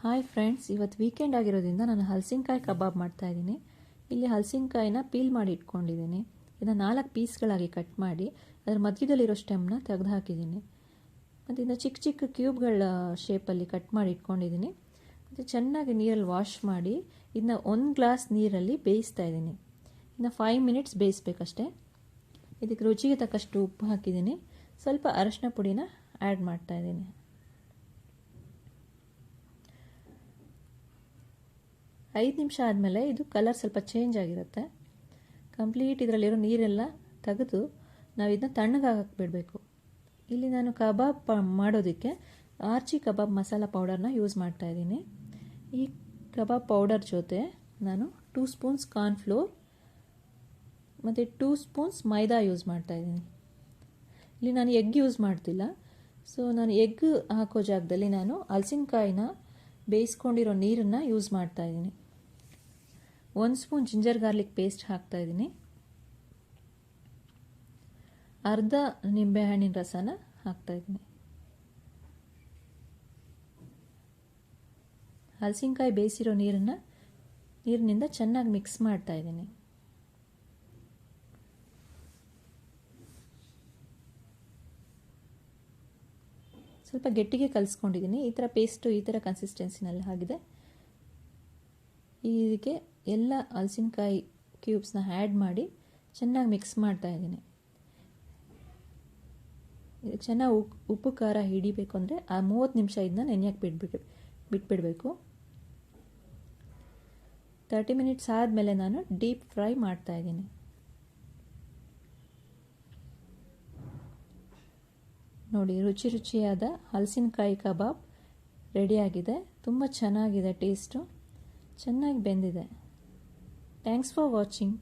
Hi friends, ಇವತ್ತು weekend ಆಗಿರೋದ್ರಿಂದ ನಾನು ಹಲಸಿನಕಾಯಿ ಕಬಾಬ್ ಮಾಡ್ತಾ ಇದ್ದೀನಿ. ಇಲ್ಲಿ ಹಲಸಿನಕಾಯಿನ ಪೀಲ್ ಮಾಡಿ ಇಟ್ಕೊಂಡಿದ್ದೀನಿ. ಇದನ್ನು 4 ಪೀಸ್ಗಳಾಗಿ ಕಟ್ ಮಾಡಿ ಅದರ ಮಧ್ಯದಲ್ಲಿರೋ ಸ್ಟೆಮ್ನ ತೆಗೆದು ಹಾಕಿದ್ದೀನಿ. ಮತ್ತು ಇದನ್ನು ಚಿಕ್ಕ ಚಿಕ್ಕ ಕ್ಯೂಬ್ಗಳ ಶೇಪಲ್ಲಿ ಕಟ್ ಮಾಡಿ ಇಟ್ಕೊಂಡಿದ್ದೀನಿ. ಮತ್ತು ಚೆನ್ನಾಗಿ ನೀರಲ್ಲಿ ವಾಶ್ ಮಾಡಿ ಇದನ್ನ 1 ಗ್ಲಾಸ್ ನೀರಲ್ಲಿ ಬೇಯಿಸ್ತಾ ಇದ್ದೀನಿ. ಇನ್ನು 5 ಮಿನಿಟ್ಸ್ ಬೇಯಿಸ್ಬೇಕಷ್ಟೇ. ಇದಕ್ಕೆ ರುಚಿಗೆ ತಕ್ಕಷ್ಟು ಉಪ್ಪು ಹಾಕಿದ್ದೀನಿ. ಸ್ವಲ್ಪ ಅರಶಿನ ಪುಡಿನ ಆ್ಯಡ್ ಮಾಡ್ತಾ ಇದ್ದೀನಿ. 5 ನಿಮಿಷ ಆದಮೇಲೆ ಇದು ಕಲರ್ ಸ್ವಲ್ಪ ಚೇಂಜ್ ಆಗಿರುತ್ತೆ. ಕಂಪ್ಲೀಟ್ ಇದರಲ್ಲಿರೋ ನೀರೆಲ್ಲ ತೆಗೆದು ನಾವು ಇದನ್ನ ತಣ್ಣಗಾಗಕ್ಕೆ ಬಿಡಬೇಕು. ಇಲ್ಲಿ ನಾನು ಕಬಾಬ್ ಮಾಡೋದಕ್ಕೆ ಆರ್ಚಿ ಕಬಾಬ್ ಮಸಾಲ ಪೌಡರ್ನ ಯೂಸ್ ಮಾಡ್ತಾ ಇದ್ದೀನಿ. ಈ ಕಬಾಬ್ ಪೌಡರ್ ಜೊತೆ ನಾನು 2 ಸ್ಪೂನ್ಸ್ ಕಾರ್ನ್ಫ್ಲೋರ್ ಮತ್ತು 2 ಸ್ಪೂನ್ಸ್ ಮೈದಾ ಯೂಸ್ ಮಾಡ್ತಾ ಇದ್ದೀನಿ. ಇಲ್ಲಿ ನಾನು ಎಗ್ ಯೂಸ್ ಮಾಡ್ತಿಲ್ಲ. ಸೊ ನಾನು ಎಗ್ ಹಾಕೋ ಜಾಗದಲ್ಲಿ ನಾನು ಹಲಸಿನಕಾಯಿನ ಬೇಯಿಸ್ಕೊಂಡಿರೋ ನೀರನ್ನು ಯೂಸ್ ಮಾಡ್ತಾ ಇದ್ದೀನಿ. 1 ಸ್ಪೂನ್ ಜಿಂಜರ್ ಗಾರ್ಲಿಕ್ ಪೇಸ್ಟ್ ಹಾಕ್ತಾ ಇದ್ದೀನಿ. ಅರ್ಧ ನಿಂಬೆಹಣ್ಣಿನ ರಸನ ಹಾಕ್ತಾ ಇದ್ದೀನಿ. ಹಲಸಿನಕಾಯಿ ಬೇಯಿಸಿರೋ ನೀರಿನಿಂದ ಚೆನ್ನಾಗಿ ಮಿಕ್ಸ್ ಮಾಡ್ತಾ ಇದ್ದೀನಿ. ಸ್ವಲ್ಪ ಗಟ್ಟಿಗೆ ಕಲಿಸ್ಕೊಂಡಿದ್ದೀನಿ. ಈ ಥರ ಪೇಸ್ಟು ಈ ಥರ ಕನ್ಸಿಸ್ಟೆನ್ಸಿನಲ್ಲಿ ಆಗಿದೆ. ಇದಕ್ಕೆ ಎಲ್ಲ ಹಲಸಿನಕಾಯಿ ಕ್ಯೂಬ್ಸ್ನ ಆ್ಯಡ್ ಮಾಡಿ ಚೆನ್ನಾಗಿ ಮಿಕ್ಸ್ ಮಾಡ್ತಾ ಇದ್ದೀನಿ. ಇದಕ್ಕೆ ಚೆನ್ನಾಗಿ ಉಪ್ಪು ಖಾರ ಹಿಡಿಬೇಕು ಅಂದರೆ 30 ನಿಮಿಷ ಇದನ್ನ ನೆನೆಯಕ್ಕೆ ಬಿಟ್ಬಿಡಬೇಕು. 30 ಮಿನಿಟ್ಸ್ ಆದಮೇಲೆ ನಾನು ಡೀಪ್ ಫ್ರೈ ಮಾಡ್ತಾ ಇದ್ದೀನಿ. ನೋಡಿ, ರುಚಿಯಾದ ಹಲಸಿನಕಾಯಿ ಕಬಾಬ್ ರೆಡಿಯಾಗಿದೆ. ತುಂಬ ಚೆನ್ನಾಗಿದೆ, ಟೇಸ್ಟು ಚೆನ್ನಾಗಿ ಬೆಂದಿದೆ. Thanks for watching.